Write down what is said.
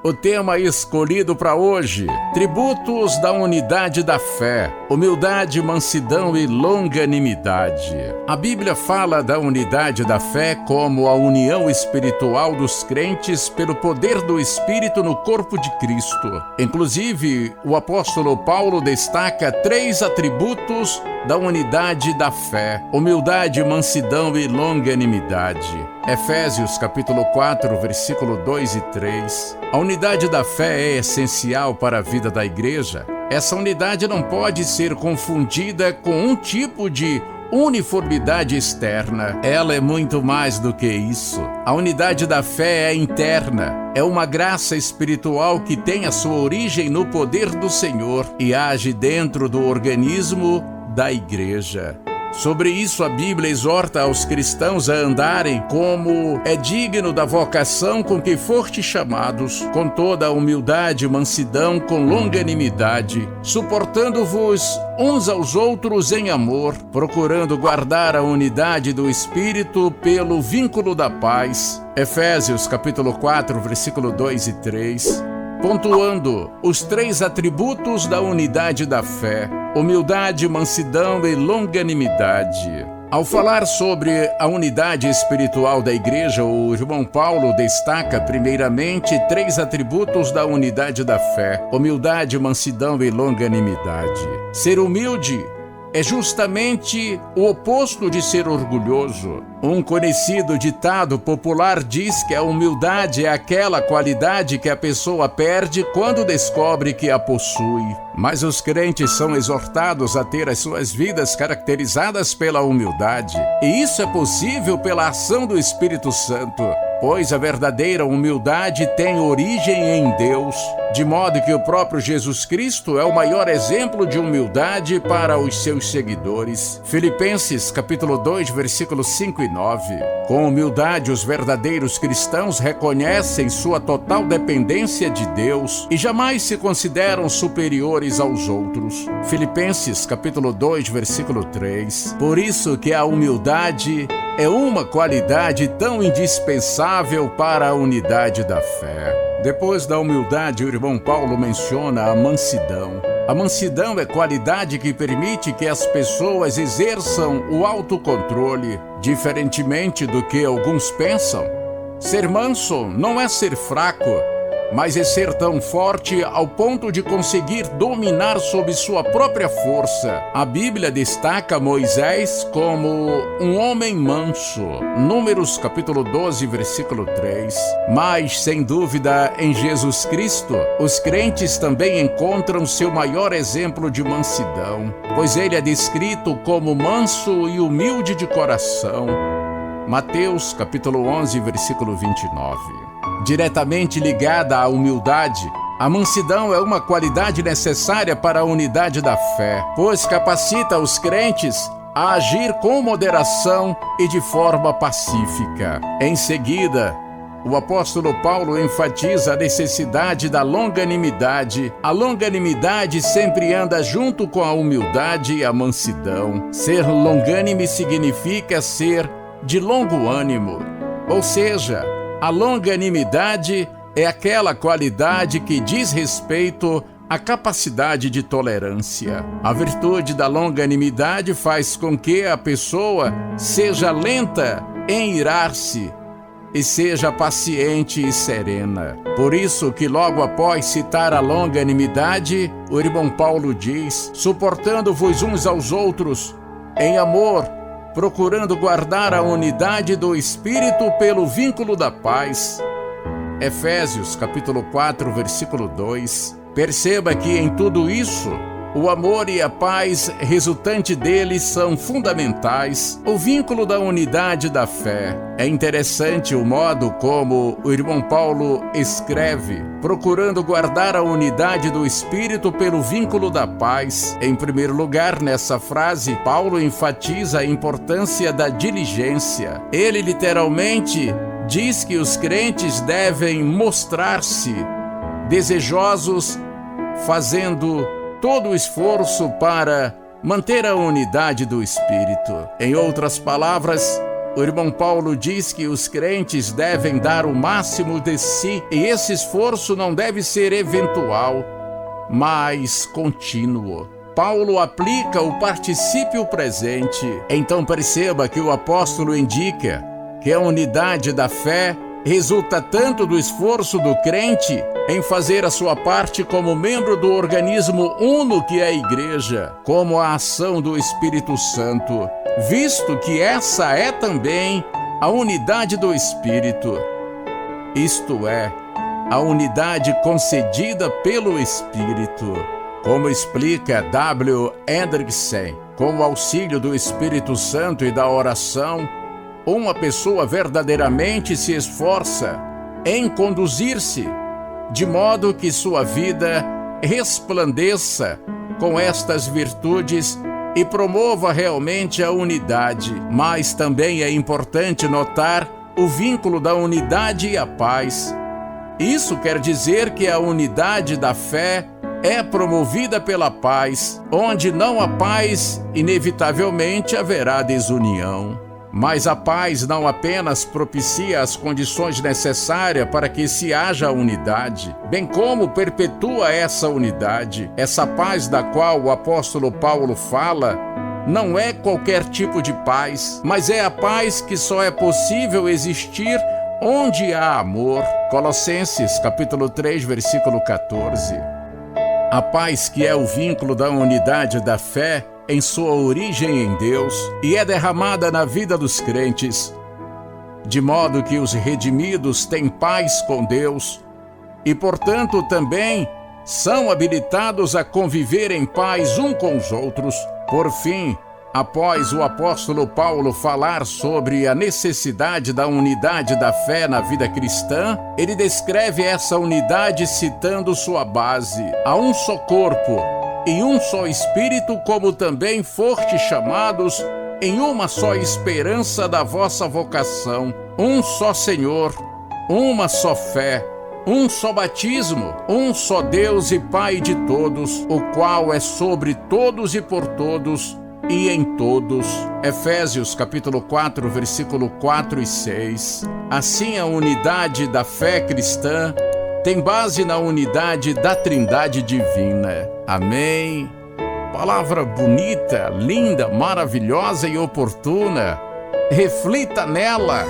O tema escolhido para hoje: tributos da unidade da fé, humildade, mansidão e longanimidade. A Bíblia fala da unidade da fé como a união espiritual dos crentes pelo poder do Espírito no corpo de Cristo. Inclusive, o apóstolo Paulo destaca 3 atributos da unidade da fé: humildade, mansidão e longanimidade. Efésios capítulo 4, versículo 2 e 3. A unidade da fé é essencial para a vida da igreja. Essa unidade não pode ser confundida com um tipo de uniformidade externa. Ela é muito mais do que isso. A unidade da fé é interna. É uma graça espiritual que tem a sua origem no poder do Senhor e age dentro do organismo da igreja. Sobre isso, a Bíblia exorta aos cristãos a andarem como é digno da vocação com que fortes chamados, com toda a humildade, mansidão, com longanimidade, suportando-vos uns aos outros em amor, procurando guardar a unidade do Espírito pelo vínculo da paz. Efésios capítulo 4, versículo 2 e 3. Pontuando os 3 atributos da unidade da fé: humildade, mansidão e longanimidade. Ao falar sobre a unidade espiritual da igreja, o irmão Paulo destaca primeiramente 3 atributos da unidade da fé: humildade, mansidão e longanimidade. Ser humilde é justamente o oposto de ser orgulhoso. Um conhecido ditado popular diz que a humildade é aquela qualidade que a pessoa perde quando descobre que a possui. Mas os crentes são exortados a ter as suas vidas caracterizadas pela humildade. E isso é possível pela ação do Espírito Santo, pois a verdadeira humildade tem origem em Deus, de modo que o próprio Jesus Cristo é o maior exemplo de humildade para os seus seguidores. Filipenses capítulo 2, versículos 5 e 9. Com humildade, os verdadeiros cristãos reconhecem sua total dependência de Deus e jamais se consideram superiores aos outros. Filipenses capítulo 2, versículo 3. Por isso que a humildade é uma qualidade tão indispensável para a unidade da fé. Depois da humildade, o irmão Paulo menciona a mansidão. A mansidão é qualidade que permite que as pessoas exerçam o autocontrole, diferentemente do que alguns pensam. Ser manso não é ser fraco, mas é ser tão forte ao ponto de conseguir dominar sob sua própria força. A Bíblia destaca Moisés como um homem manso. Números capítulo 12, versículo 3. Mas, sem dúvida, em Jesus Cristo, os crentes também encontram seu maior exemplo de mansidão, pois ele é descrito como manso e humilde de coração. Mateus capítulo 11, versículo 29. Diretamente ligada à humildade, a mansidão é uma qualidade necessária para a unidade da fé, pois capacita os crentes a agir com moderação e de forma pacífica. Em seguida, o apóstolo Paulo enfatiza a necessidade da longanimidade. A longanimidade sempre anda junto com a humildade e a mansidão. Ser longânime significa ser de longo ânimo, ou seja, a longanimidade é aquela qualidade que diz respeito à capacidade de tolerância. A virtude da longanimidade faz com que a pessoa seja lenta em irar-se e seja paciente e serena. Por isso que logo após citar a longanimidade, o irmão Paulo diz: suportando-vos uns aos outros em amor, procurando guardar a unidade do Espírito pelo vínculo da paz. Efésios capítulo 4, versículo 2. Perceba que em tudo isso, o amor e a paz resultante deles são fundamentais. O vínculo da unidade da fé. É interessante o modo como o irmão Paulo escreve, procurando guardar a unidade do Espírito pelo vínculo da paz. Em primeiro lugar, nessa frase, Paulo enfatiza a importância da diligência. Ele literalmente diz que os crentes devem mostrar-se desejosos, fazendo todo o esforço para manter a unidade do Espírito. Em outras palavras, O irmão Paulo diz que os crentes devem dar o máximo de si e esse esforço não deve ser eventual, mas contínuo. Paulo aplica o particípio presente. Então perceba que o apóstolo indica que a unidade da fé resulta tanto do esforço do crente em fazer a sua parte como membro do organismo uno que é a igreja, como a ação do Espírito Santo, visto que essa é também a unidade do Espírito, isto é, a unidade concedida pelo Espírito. Como explica W. Hendrickson, com o auxílio do Espírito Santo e da oração, uma pessoa verdadeiramente se esforça em conduzir-se de modo que sua vida resplandeça com estas virtudes e promova realmente a unidade. Mas também é importante notar o vínculo da unidade e a paz. Isso quer dizer que a unidade da fé é promovida pela paz. Onde não há paz, inevitavelmente haverá desunião. Mas a paz não apenas propicia as condições necessárias para que se haja unidade, bem como perpetua essa unidade. Essa paz da qual o apóstolo Paulo fala não é qualquer tipo de paz, mas é a paz que só é possível existir onde há amor. Colossenses capítulo 3, versículo 14. A paz que é o vínculo da unidade da fé em sua origem em Deus e é derramada na vida dos crentes, de modo que os redimidos têm paz com Deus e, portanto, também são habilitados a conviver em paz um com os outros. Por fim, após o apóstolo Paulo falar sobre a necessidade da unidade da fé na vida cristã, ele descreve essa unidade citando sua base: há um só corpo e um só Espírito, como também fostes chamados em uma só esperança da vossa vocação, um só Senhor, uma só fé, um só batismo, um só Deus e Pai de todos, o qual é sobre todos e por todos e em todos. Efésios capítulo 4, versículo 4 e 6. Assim, a unidade da fé cristã tem base na unidade da Trindade divina. Amém? Palavra bonita, linda, maravilhosa e oportuna. Reflita nela.